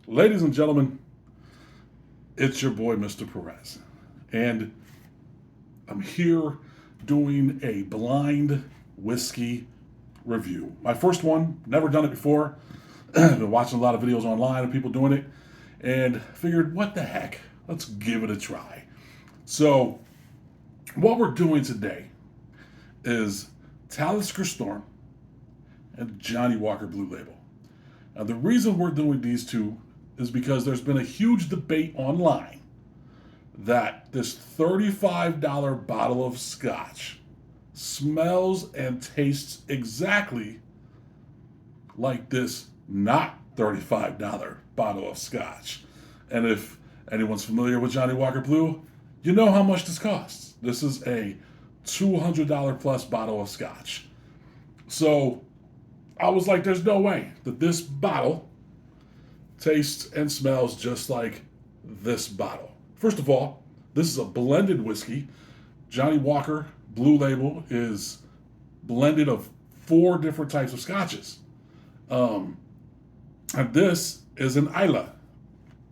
Ladies and gentlemen, it's your boy, Mr. Perez. And I'm here doing a blind whiskey review. My first one, never done it before. Been watching a lot of videos online of people doing it and figured, what the heck? Let's give it a try. So, what we're doing today is Talisker Storm and Johnny Walker Blue Label. Now, the reason we're doing these two is because there's been a huge debate online that this $35 bottle of Scotch smells and tastes exactly like this not $35 bottle of Scotch. And if anyone's familiar with Johnny Walker Blue, you know how much this costs. This is a $200 plus bottle of Scotch. So I was like, there's no way that this bottle tastes and smells just like this bottle. First of all, this is a blended whiskey. Johnny Walker Blue Label is blended of 4 different types of scotches. And this is an Isla.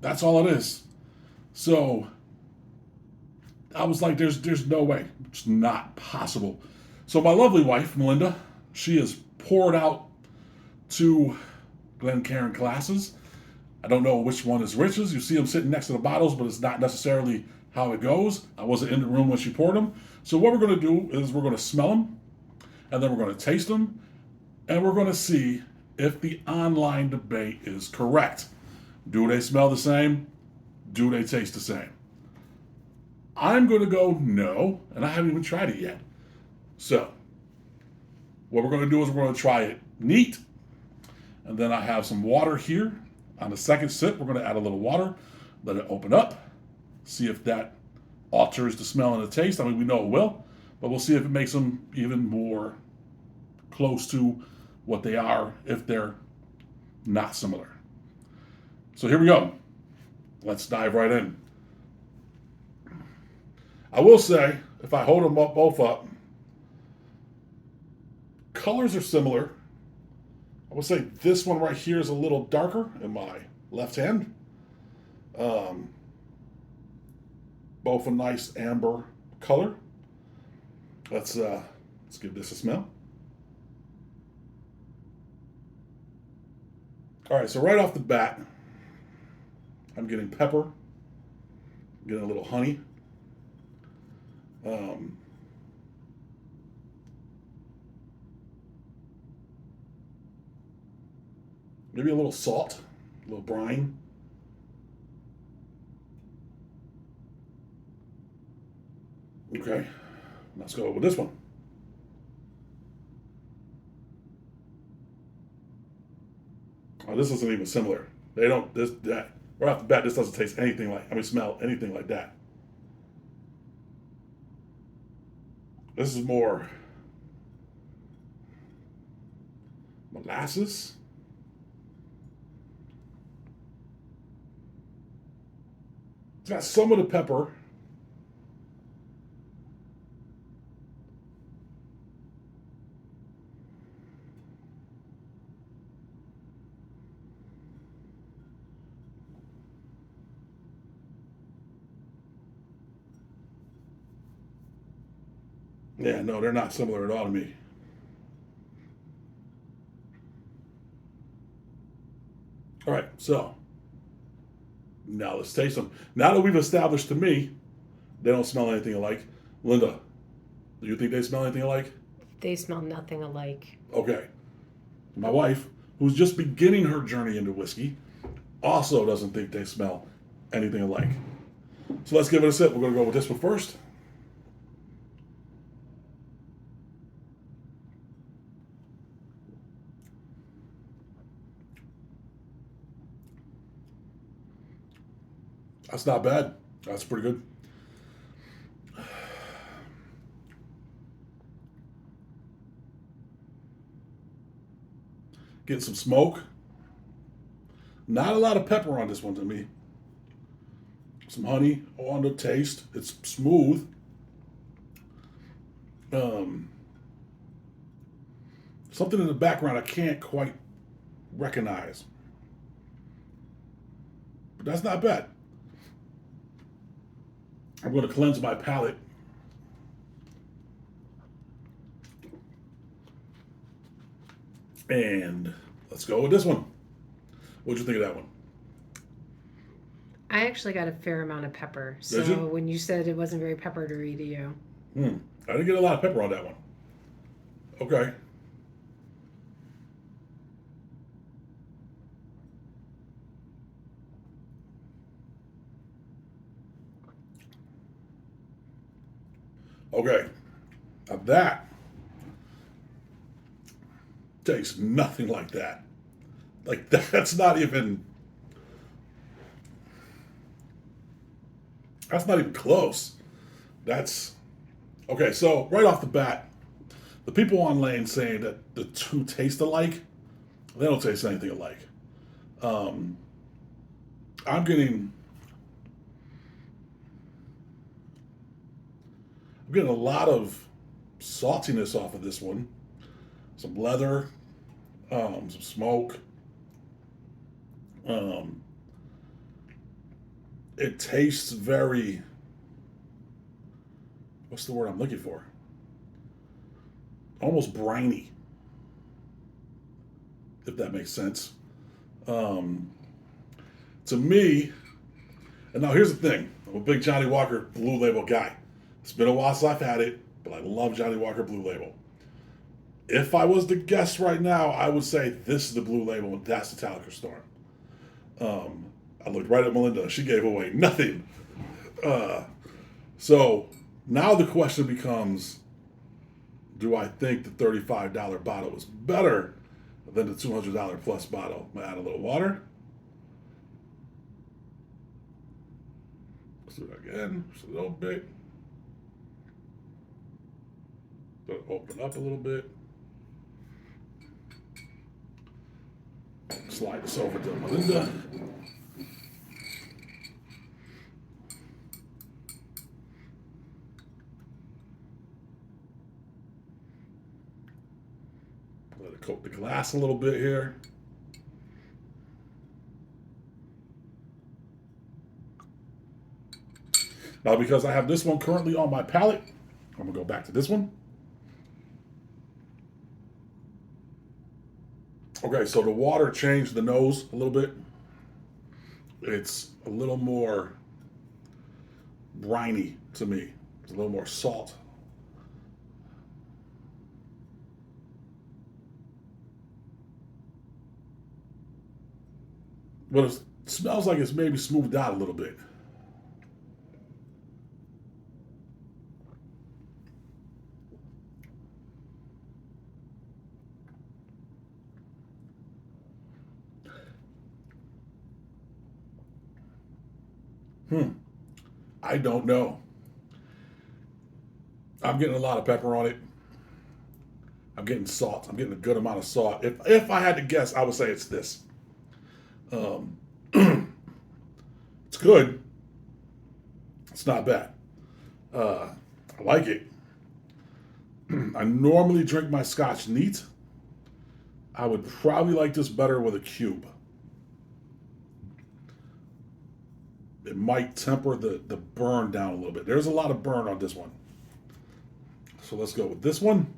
That's all it is. So I was like, there's no way. It's not possible. So my lovely wife, Melinda, she has poured out 2 Glencairn glasses. I don't know which one is richest. You see them sitting next to the bottles, but it's not necessarily how it goes. I wasn't in the room when she poured them. So what we're going to do is we're going to smell them, and then we're going to taste them, and we're going to see if the online debate is correct. Do they smell the same? Do they taste the same? I'm going to go no, and I haven't even tried it yet. So what we're going to do is we're going to try it neat, and then I have some water here. On the second sip, we're going to add a little water, let it open up, see if that alters the smell and the taste. I mean, we know it will, but we'll see if it makes them even more close to what they are if they're not similar. So here we go. Let's dive right in. I will say, if I hold them up both up, colors are similar. I would say this one right here is a little darker in my left hand. Both a nice amber color. Let's give this a smell. All right, so right off the bat, I'm getting pepper, getting a little honey. Maybe a little salt, a little brine. Okay, let's go with this one. Oh, this isn't even similar. They don't, that, right off the bat, this doesn't taste anything like, smell anything like that. This is more molasses. It's got some of the pepper. Yeah, no, they're not similar at all to me. All right, so now let's taste them. Now that we've established to me, they don't smell anything alike. Linda, do you think they smell anything alike? They smell nothing alike. Okay. My wife, who's just beginning her journey into whiskey, also doesn't think they smell anything alike. So let's give it a sip. We're going to go with this one first. That's not bad. That's pretty good. Getting some smoke. Not a lot of pepper on this one to me. Some honey on the taste. It's smooth. Um, Something in the background I can't quite recognize. That's not bad. I'm going to cleanse my palate. And let's go with this one. What'd you think of that one? I actually got a fair amount of pepper. So Did you? when you said it wasn't very peppery to you, I didn't get a lot of pepper on that one. Okay. Okay. Now that tastes nothing like that. Like that's not even close. That's okay, so right off the bat, the people on Lane saying that the two taste alike, they don't taste anything alike. Um, I'm getting a lot of saltiness off of this one. Some leather, some smoke. Um, it tastes very. What's the word I'm looking for? Almost briny, if that makes sense. Um, to me, and now here's the thing: I'm a big Johnny Walker Blue Label guy. It's been a while since I've had it, but I love Johnny Walker Blue Label. If I was to guess right now, I would say this is the Blue Label and that's the Talisker Storm. I looked right at Melinda. She gave away nothing. So now the question becomes, do I think the $35 bottle is better than the $200 plus bottle? I'm going to add a little water. Let's do it again. Just a little bit. Let it open up a little bit. Slide this over to Melinda. Let it coat the glass a little bit here. Now, because I have this one currently on my palate, I'm going to go back to this one. Okay, so the water changed the nose a little bit. It's a little more briny to me. It's a little more salt. But it smells like it's maybe smoothed out a little bit. I don't know. I'm getting a lot of pepper on it. I'm getting salt. I'm getting a good amount of salt. If I had to guess, I would say it's this. Um, it's good. It's not bad. I like it. I normally drink my Scotch neat. I would probably like this better with a cube. It might temper the burn down a little bit. There's a lot of burn on this one. So let's go with this one.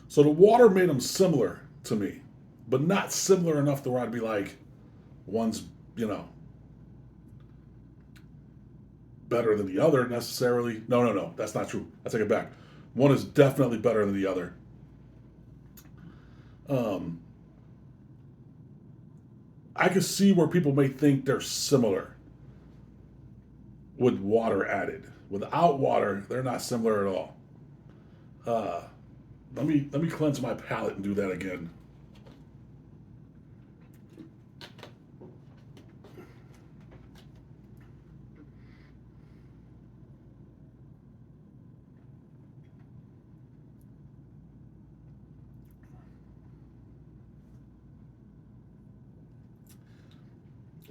So the water made them similar to me, but not similar enough to where I'd be like, one's, better than the other necessarily. No, that's not true. I take it back. One is definitely better than the other. I can see where people may think they're similar with water added. Without water, they're not similar at all. Let me cleanse my palate and do that again.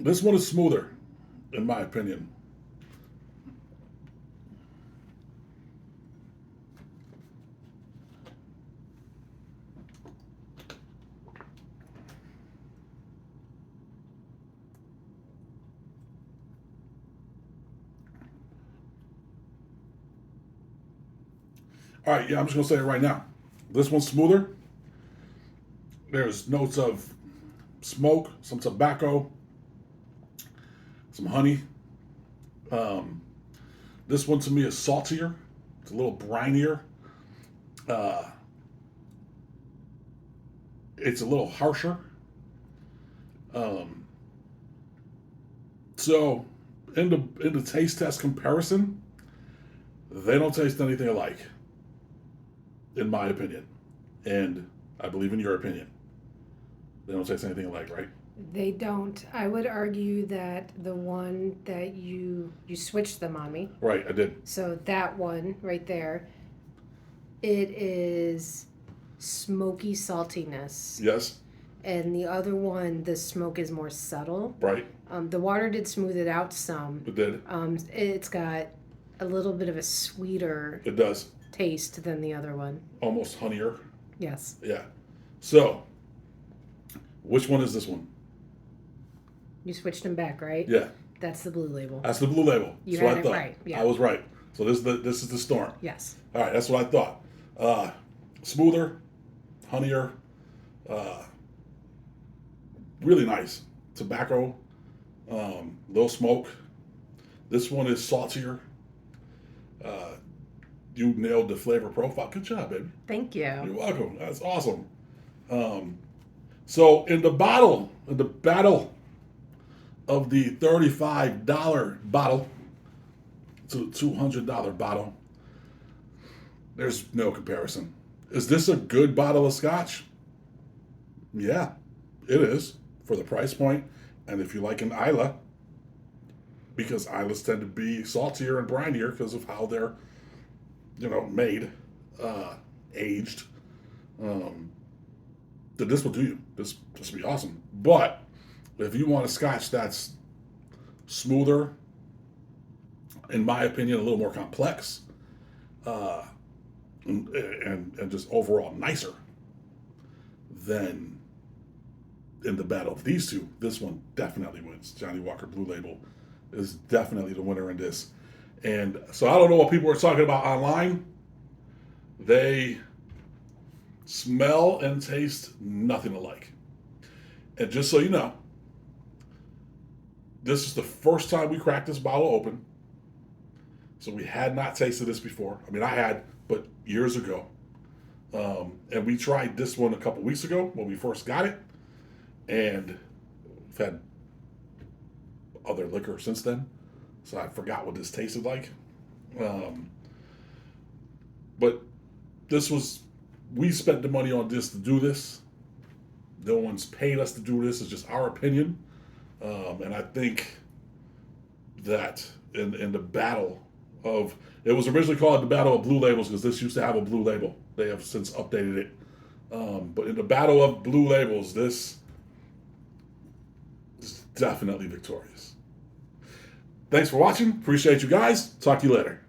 This one is smoother, in my opinion. All right, yeah, I'm just gonna say it right now. This one's smoother. There's notes of smoke, some tobacco, some honey. This one to me is saltier. It's a little brinier. Uh, it's a little harsher. Um, so, in the taste test comparison, they don't taste anything alike, in my opinion, and I believe in your opinion. They don't taste anything alike, right? They don't. I would argue that the one that you switched them on me. Right, I did. So that one right there, it is smoky saltiness. Yes. And the other one, the smoke is more subtle. Right. The water did smooth it out some. It did. It's got a little bit of a sweeter It does. taste than the other one. Almost honeyer. Yes. Yeah. So, which one is this one? You switched them back, right? Yeah. That's the blue label. That's the blue label. You That's what had I it thought. right, yeah. I was right. So this is the Storm. Yes. All right, that's what I thought. Smoother, honeyer, really nice. Tobacco, little smoke. This one is saltier. You nailed the flavor profile. Good job, baby. Thank you. You're welcome. That's awesome. So in the battle of the $35 bottle to the $200 bottle, there's no comparison. Is this a good bottle of Scotch? Yeah, it is for the price point. And if you like an Isla, because Islas tend to be saltier and brinier because of how they're, made, aged, then this will do you. This will be awesome. But if you want a Scotch that's smoother, in my opinion, a little more complex, and just overall nicer, then in the battle of these two, this one definitely wins. Johnny Walker Blue Label is definitely the winner in this. And so I don't know what people are talking about online. They smell and taste nothing alike. And just so you know, this is the first time we cracked this bottle open. So we had not tasted this before. I mean, I had, but years ago. And we tried this one a couple weeks ago when we first got it. And we've had other liquor since then. So I forgot what this tasted like. But we spent the money on this to do this. No one's paid us to do this. It's just our opinion. And I think that in the battle of, it was originally called the Battle of Blue Labels because this used to have a blue label. They have since updated it. But in the Battle of Blue Labels, this is definitely victorious. Thanks for watching. Appreciate you guys. Talk to you later.